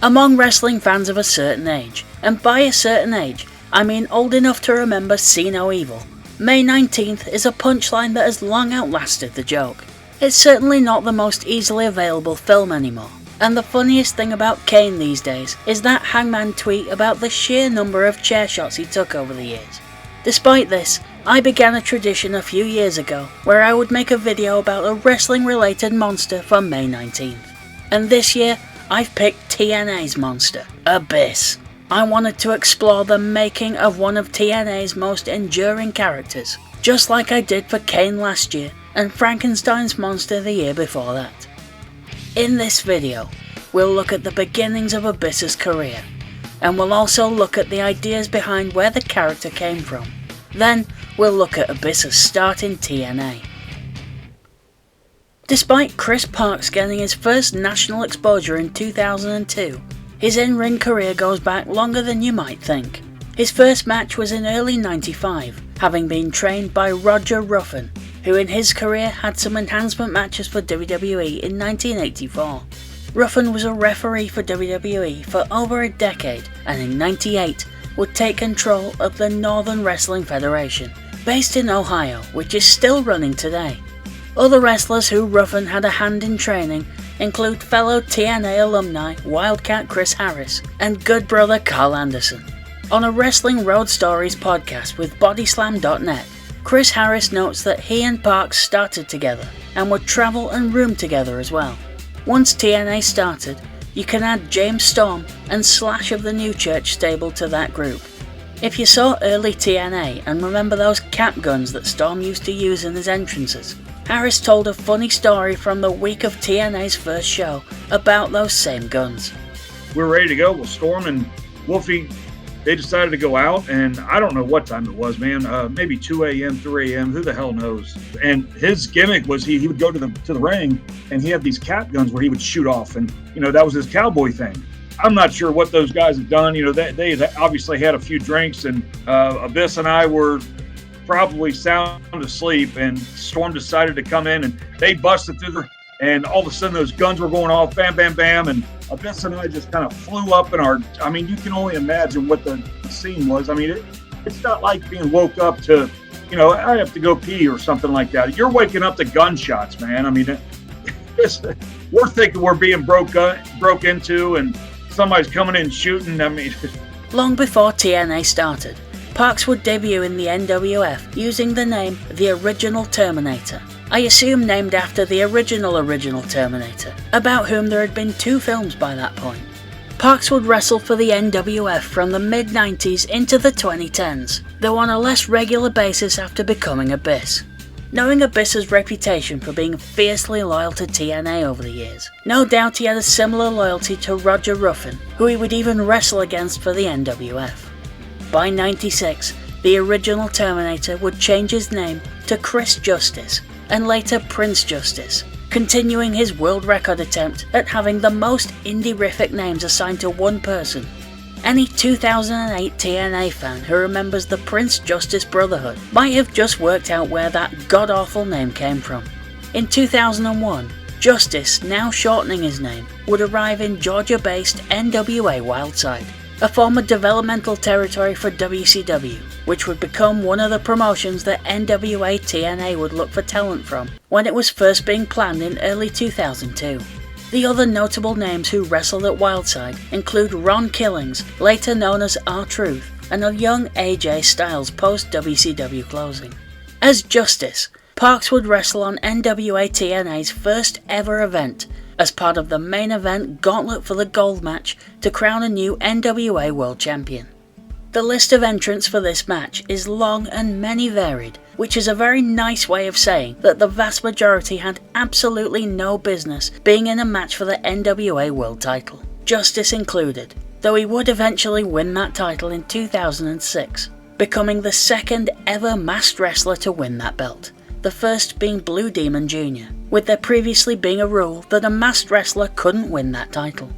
Among wrestling fans of a certain age, and by a certain age, I mean old enough to remember See No Evil, May 19th is a punchline that has long outlasted the joke. It's certainly not the most easily available film anymore, and the funniest thing about Kane these days is that Hangman tweet about the sheer number of chair shots he took over the years. Despite this, I began a tradition a few years ago where I would make a video about a wrestling related monster for May 19th. And this year, I've picked TNA's monster, Abyss. I wanted to explore the making of one of TNA's most enduring characters, just like I did for Kane last year and Frankenstein's monster the year before that. In this video, we'll look at the beginnings of Abyss's career, and we'll also look at the ideas behind where the character came from. Then, we'll look at Abyss's start in TNA. Despite Chris Parks getting his first national exposure in 2002, his in-ring career goes back longer than you might think. His first match was in early '95, having been trained by Roger Ruffin, who in his career had some enhancement matches for WWE in 1984. Ruffin was a referee for WWE for over a decade, and in '98 would take control of the Northern Wrestling Federation, based in Ohio, which is still running today. Other wrestlers who Ruffin had a hand in training include fellow TNA alumni Wildcat Chris Harris and good brother Carl Anderson. On a Wrestling Road Stories podcast with Bodyslam.net, Chris Harris notes that he and Parks started together and would travel and room together as well. Once TNA started, you can add James Storm and Slash of the New Church stable to that group. If you saw early TNA and remember those cap guns that Storm used to use in his entrances, Harris told a funny story from the week of TNA's first show about those same guns. We were ready to go. Well, Storm and Wolfie, they decided to go out, and I don't know what time it was, man. Maybe 2 a.m., 3 a.m., who the hell knows? And his gimmick was he would go to the ring, and he had these cap guns where he would shoot off, and that was his cowboy thing. I'm not sure what those guys have done. They obviously had a few drinks, and Abyss and I were probably sound asleep, and Storm decided to come in, and they busted through and all of a sudden those guns were going off, bam, bam, bam, and Abyss and I just kind of flew up in you can only imagine what the scene was. It's not like being woke up to, I have to go pee or something like that. You're waking up to gunshots, man. We're thinking we're being broke into and somebody's coming in shooting. Long before TNA started, Parks would debut in the NWF using the name The Original Terminator. I assume named after the original Terminator, about whom there had been 2 films by that point. Parks would wrestle for the NWF from the mid-90s into the 2010s, though on a less regular basis after becoming Abyss. Knowing Abyss's reputation for being fiercely loyal to TNA over the years, no doubt he had a similar loyalty to Roger Ruffin, who he would even wrestle against for the NWF. By '96, the original Terminator would change his name to Chris Justice, and later Prince Justice, continuing his world record attempt at having the most indie-rific names assigned to one person. Any 2008 TNA fan who remembers the Prince Justice Brotherhood might have just worked out where that god-awful name came from. In 2001, Justice, now shortening his name, would arrive in Georgia-based NWA Wildside, a former developmental territory for WCW, which would become one of the promotions that NWA TNA would look for talent from when it was first being planned in early 2002. The other notable names who wrestled at Wildside include Ron Killings, later known as R-Truth, and a young AJ Styles post-WCW closing. As Justice, Parks would wrestle on NWA TNA's first ever event, as part of the main event Gauntlet for the Gold match to crown a new NWA World Champion. The list of entrants for this match is long and many varied, which is a very nice way of saying that the vast majority had absolutely no business being in a match for the NWA World title, Justice included, though he would eventually win that title in 2006, becoming the second ever masked wrestler to win that belt, the first being Blue Demon Jr., with there previously being a rule that a masked wrestler couldn't win that title.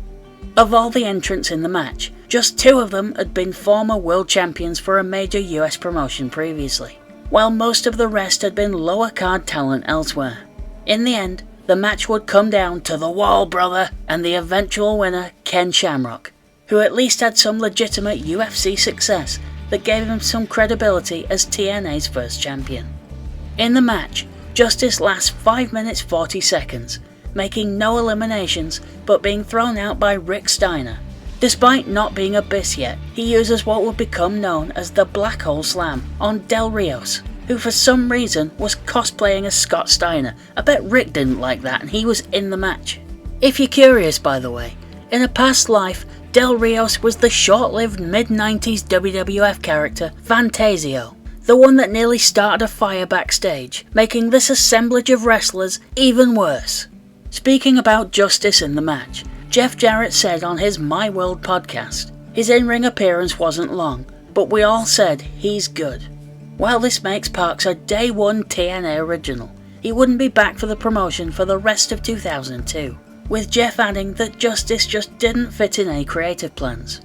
Of all the entrants in the match, just 2 of them had been former world champions for a major US promotion previously, while most of the rest had been lower card talent elsewhere. In the end, The match would come down to the wall, brother, and the eventual winner, Ken Shamrock, who at least had some legitimate UFC success that gave him some credibility as TNA's first champion. In the match, Justice lasts 5 minutes 40 seconds, making no eliminations but being thrown out by Rick Steiner. Despite not being Abyss yet, he uses what would become known as the Black Hole Slam on Del Rios, who for some reason was cosplaying as Scott Steiner. I bet Rick didn't like that and he was in the match. If you're curious, by the way, in a past life, Del Rios was the short-lived mid-90s WWF character Fantasio, the one that nearly started a fire backstage, making this assemblage of wrestlers even worse. Speaking about Justice in the match, Jeff Jarrett said on his My World podcast, his in-ring appearance wasn't long, but we all said he's good. While this makes Parks a Day 1 TNA original, he wouldn't be back for the promotion for the rest of 2002, with Jeff adding that Justice just didn't fit in any creative plans.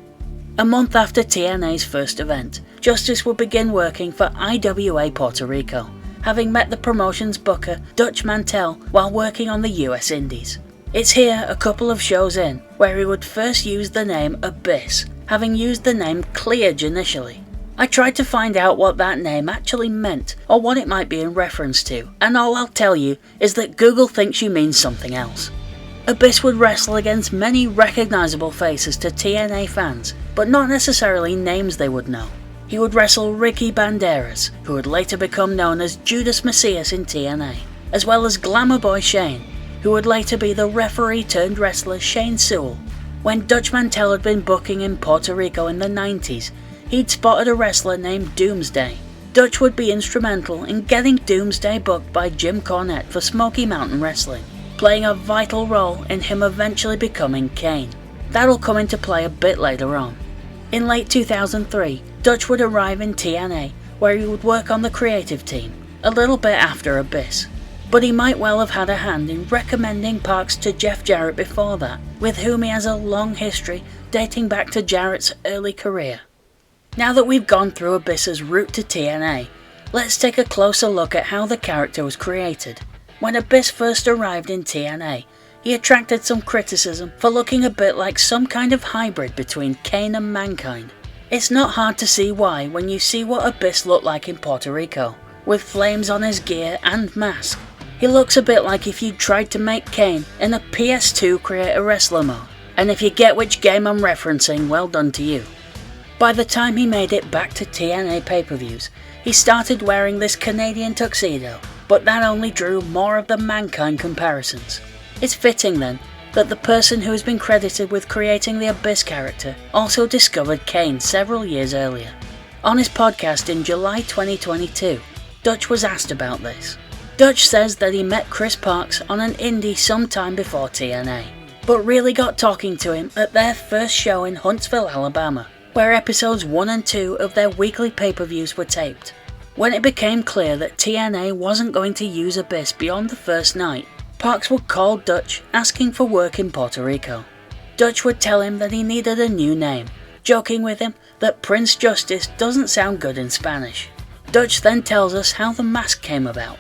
A month after TNA's first event, Justice would begin working for IWA Puerto Rico, having met the promotion's booker Dutch Mantell while working on the US Indies. It's here, a couple of shows in, where he would first use the name Abyss, having used the name Cleage initially. I tried to find out what that name actually meant, or what it might be in reference to, and all I'll tell you is that Google thinks you mean something else. Abyss would wrestle against many recognisable faces to TNA fans, but not necessarily names they would know. He would wrestle Ricky Banderas, who would later become known as Judas Macias in TNA, as well as Glamour Boy Shane, who would later be the referee turned wrestler Shane Sewell. When Dutch Mantell had been booking in Puerto Rico in the 90s, he'd spotted a wrestler named Doomsday. Dutch would be instrumental in getting Doomsday booked by Jim Cornette for Smoky Mountain Wrestling, playing a vital role in him eventually becoming Kane. That'll come into play a bit later on. In late 2003, Dutch would arrive in TNA, where he would work on the creative team, a little bit after Abyss. But he might well have had a hand in recommending Parks to Jeff Jarrett before that, with whom he has a long history dating back to Jarrett's early career. Now that we've gone through Abyss's route to TNA, let's take a closer look at how the character was created. When Abyss first arrived in TNA, he attracted some criticism for looking a bit like some kind of hybrid between Kane and Mankind. It's not hard to see why when you see what Abyss looked like in Puerto Rico, with flames on his gear and mask. He looks a bit like if you tried to make Kane in a PS2 Create a Wrestler mode, and if you get which game I'm referencing, well done to you. By the time he made it back to TNA pay-per-views, he started wearing this Canadian tuxedo, but that only drew more of the Mankind comparisons. It's fitting then, that the person who has been credited with creating the Abyss character also discovered Kane several years earlier. On his podcast in July 2022, Dutch was asked about this. Dutch says that he met Chris Parks on an indie sometime before TNA, but really got talking to him at their first show in Huntsville, Alabama, where episodes 1 and 2 of their weekly pay-per-views were taped. When it became clear that TNA wasn't going to use Abyss beyond the first night, Parks would call Dutch asking for work in Puerto Rico. Dutch would tell him that he needed a new name, joking with him that Prince Justice doesn't sound good in Spanish. Dutch then tells us how the mask came about.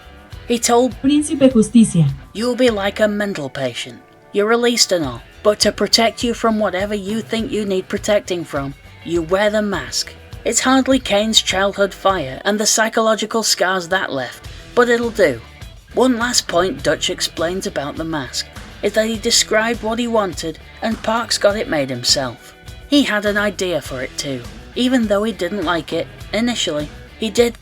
He told Príncipe Justicia, "You'll be like a mental patient. You're released and all, but to protect you from whatever you think you need protecting from, you wear the mask. It's hardly Kane's childhood fire and the psychological scars that left, but it'll do." One last point Dutch explains about the mask is that he described what he wanted and Parks got it made himself. He had an idea for it too. Even though he didn't like it initially, he did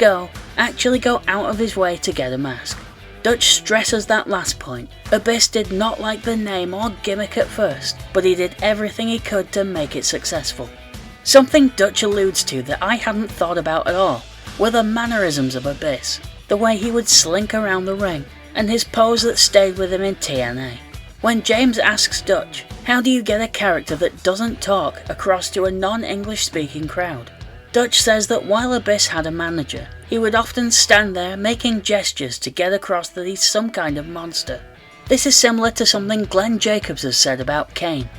actually go out of his way to get a mask. Dutch stresses that last point. Abyss did not like the name or gimmick at first, but he did everything he could to make it successful. Something Dutch alludes to that I hadn't thought about at all were the mannerisms of Abyss, the way he would slink around the ring, and his pose that stayed with him in TNA. When James asks Dutch, how do you get a character that doesn't talk across to a non-English speaking crowd? Dutch says that while Abyss had a manager, he would often stand there making gestures to get across that he's some kind of monster. This is similar to something Glenn Jacobs has said about Kane,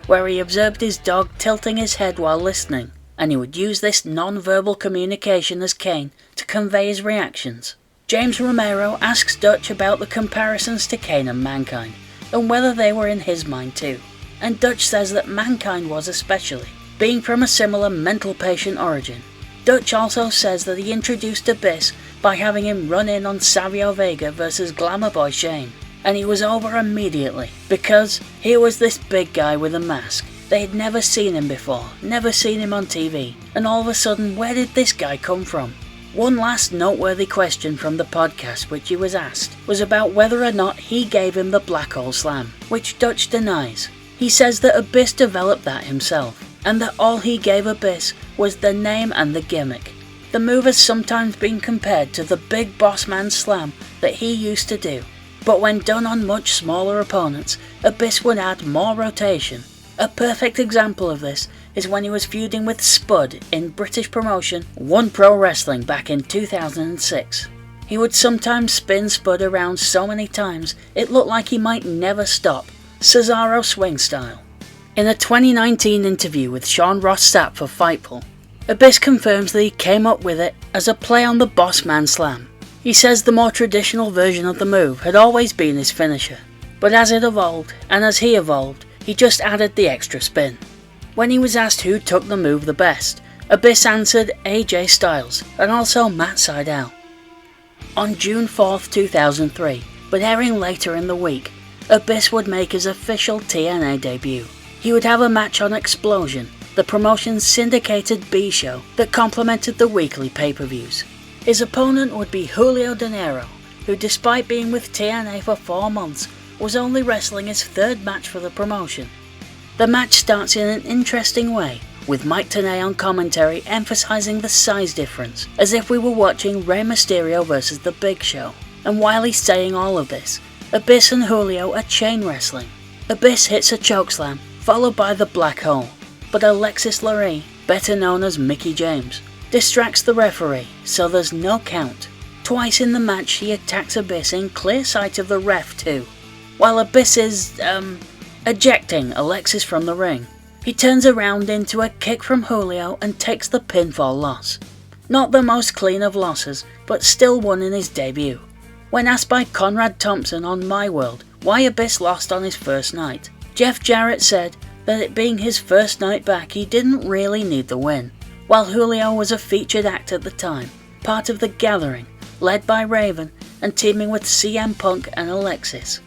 where he observed his dog tilting his head while listening, and he would use this non-verbal communication as Kane to convey his reactions. James Romero asks Dutch about the comparisons to Kane and Mankind, and whether they were in his mind too, and Dutch says that Mankind was especially, being from a similar mental patient origin. Dutch also says that he introduced Abyss by having him run in on Savio Vega versus Glamour Boy Shane, and he was over immediately, because here was this big guy with a mask. They had never seen him before, never seen him on TV, and all of a sudden, where did this guy come from? One last noteworthy question from the podcast which he was asked was about whether or not he gave him the Black Hole Slam, which Dutch denies. He says that Abyss developed that himself, and that all he gave Abyss was the name and the gimmick. The move has sometimes been compared to the Big Boss Man Slam that he used to do, but when done on much smaller opponents, Abyss would add more rotation. A perfect example of this is when he was feuding with Spud in British promotion One Pro Wrestling back in 2006. He would sometimes spin Spud around so many times it looked like he might never stop, Cesaro swing style. In a 2019 interview with Sean Ross Sapp for Fightful, Abyss confirms that he came up with it as a play on the Boss Man Slam. He says the more traditional version of the move had always been his finisher, but as it evolved, and as he evolved, he just added the extra spin. When he was asked who took the move the best, Abyss answered AJ Styles and also Matt Sydal. On June 4th, 2003, but airing later in the week, Abyss would make his official TNA debut. He would have a match on Explosion, the promotion's syndicated B show that complemented the weekly pay-per-views. His opponent would be Julio De Niro, who despite being with TNA for 4 months, was only wrestling his third match for the promotion. The match starts in an interesting way, with Mike Tenay on commentary emphasizing the size difference, as if we were watching Rey Mysterio versus The Big Show. And while he's saying all of this, Abyss and Julio are chain wrestling. Abyss hits a chokeslam, followed by the Black Hole, but Alexis Lurie, better known as Mickey James, distracts the referee, so there's no count. Twice in the match he attacks Abyss in clear sight of the ref too. While Abyss is, ejecting Alexis from the ring, he turns around into a kick from Julio and takes the pinfall loss. Not the most clean of losses, but still one in his debut. When asked by Conrad Thompson on My World why Abyss lost on his first night, Jeff Jarrett said that it being his first night back he didn't really need the win, while Julio was a featured act at the time, part of The Gathering, led by Raven and teaming with CM Punk and Alexis.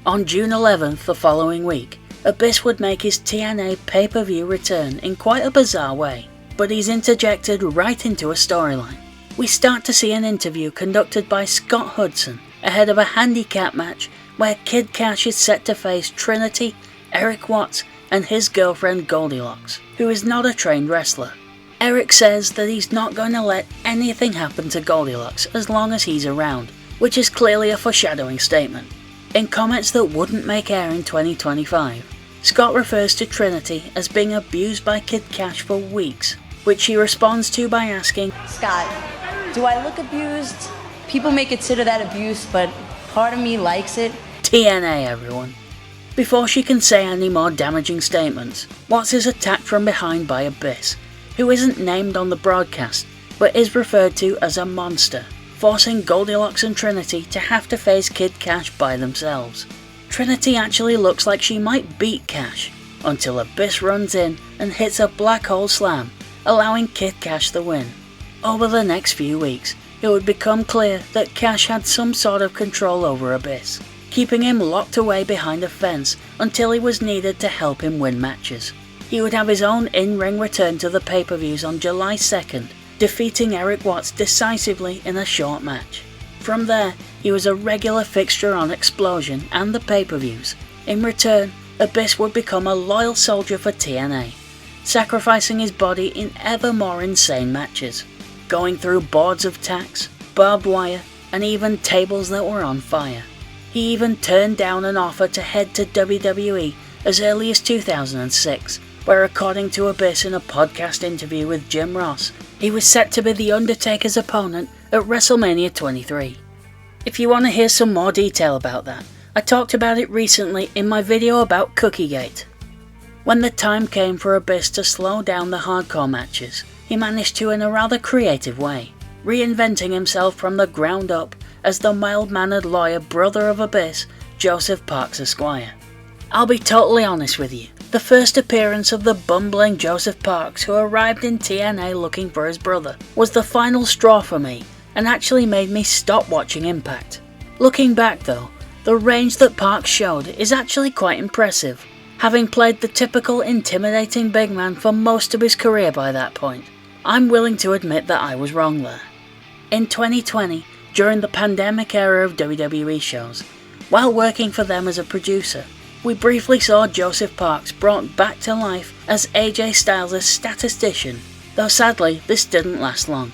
On June 11th the following week, Abyss would make his TNA pay-per-view return in quite a bizarre way, but he's interjected right into a storyline. We start to see an interview conducted by Scott Hudson ahead of a handicap match where Kid Cash is set to face Trinity, Eric Watts and his girlfriend Goldilocks, who is not a trained wrestler. Eric says that he's not going to let anything happen to Goldilocks as long as he's around, which is clearly a foreshadowing statement. In comments that wouldn't make air in 2025, Scott refers to Trinity as being abused by Kid Cash for weeks, which she responds to by asking, Scott, do I look abused? People may consider that abuse, but part of me likes it. TNA everyone. Before she can say any more damaging statements, Watts is attacked from behind by Abyss, who isn't named on the broadcast, but is referred to as a monster, forcing Goldilocks and Trinity to have to face Kid Cash by themselves. Trinity actually looks like she might beat Cash, until Abyss runs in and hits a Black Hole Slam, allowing Kid Cash the win. Over the next few weeks, it would become clear that Cash had some sort of control over Abyss, keeping him locked away behind a fence until he was needed to help him win matches. He would have his own in-ring return to the pay-per-views on July 2nd, defeating Eric Watts decisively in a short match. From there, he was a regular fixture on Explosion and the pay-per-views. In return, Abyss would become a loyal soldier for TNA, sacrificing his body in ever more insane matches, going through boards of tacks, barbed wire, and even tables that were on fire. He even turned down an offer to head to WWE as early as 2006, where according to Abyss in a podcast interview with Jim Ross, he was set to be The Undertaker's opponent at WrestleMania 23. If you want to hear some more detail about that, I talked about it recently in my video about Cookiegate. When the time came for Abyss to slow down the hardcore matches, he managed to in a rather creative way, reinventing himself from the ground up as the mild-mannered lawyer brother of Abyss, Joseph Parks Esquire. I'll be totally honest with you, the first appearance of the bumbling Joseph Parks, who arrived in TNA looking for his brother, was the final straw for me and actually made me stop watching Impact. Looking back though, the range that Parks showed is actually quite impressive, having played the typical intimidating big man for most of his career by that point. I'm willing to admit that I was wrong there. In 2020, during the pandemic era of WWE shows, while working for them as a producer, we briefly saw Joseph Parks brought back to life as AJ Styles' statistician, though sadly this didn't last long.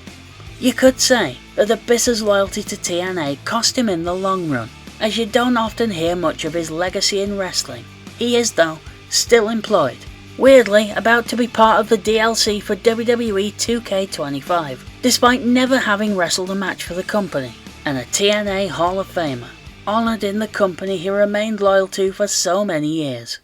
You could say that Abyss's loyalty to TNA cost him in the long run, as you don't often hear much of his legacy in wrestling. He is, though, still employed, weirdly about to be part of the DLC for WWE 2K25, despite never having wrestled a match for the company, and a TNA Hall of Famer, honoured in the company he remained loyal to for so many years.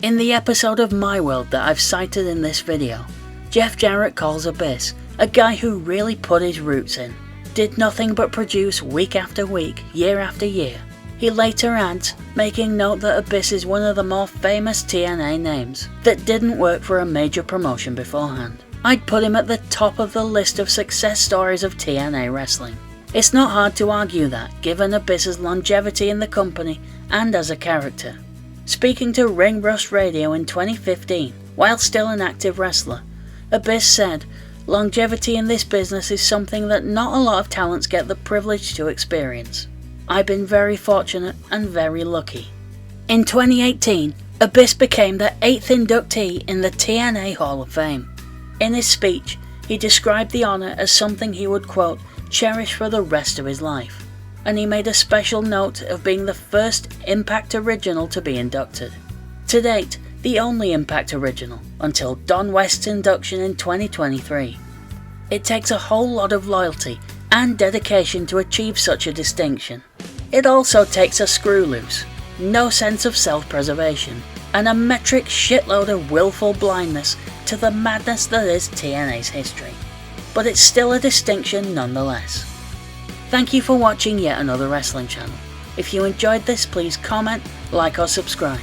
In the episode of My World that I've cited in this video, Jeff Jarrett calls Abyss a guy who really put his roots in, did nothing but produce week after week, year after year. He later adds, making note that Abyss is one of the more famous TNA names that didn't work for a major promotion beforehand. I'd put him at the top of the list of success stories of TNA wrestling. It's not hard to argue that, given Abyss's longevity in the company and as a character. Speaking to Ring Rust Radio in 2015, while still an active wrestler, Abyss said, "Longevity in this business is something that not a lot of talents get the privilege to experience. I've been very fortunate and very lucky." In 2018, Abyss became the 8th inductee in the TNA Hall of Fame. In his speech, he described the honour as something he would, quote, cherish for the rest of his life, and he made a special note of being the first Impact original to be inducted. To date, the only Impact original, until Don West's induction in 2023. It takes a whole lot of loyalty and dedication to achieve such a distinction. It also takes a screw loose, no sense of self-preservation, and a metric shitload of willful blindness to the madness that is TNA's history. But it's still a distinction nonetheless. Thank you for watching yet another wrestling channel. If you enjoyed this, please comment, like or subscribe.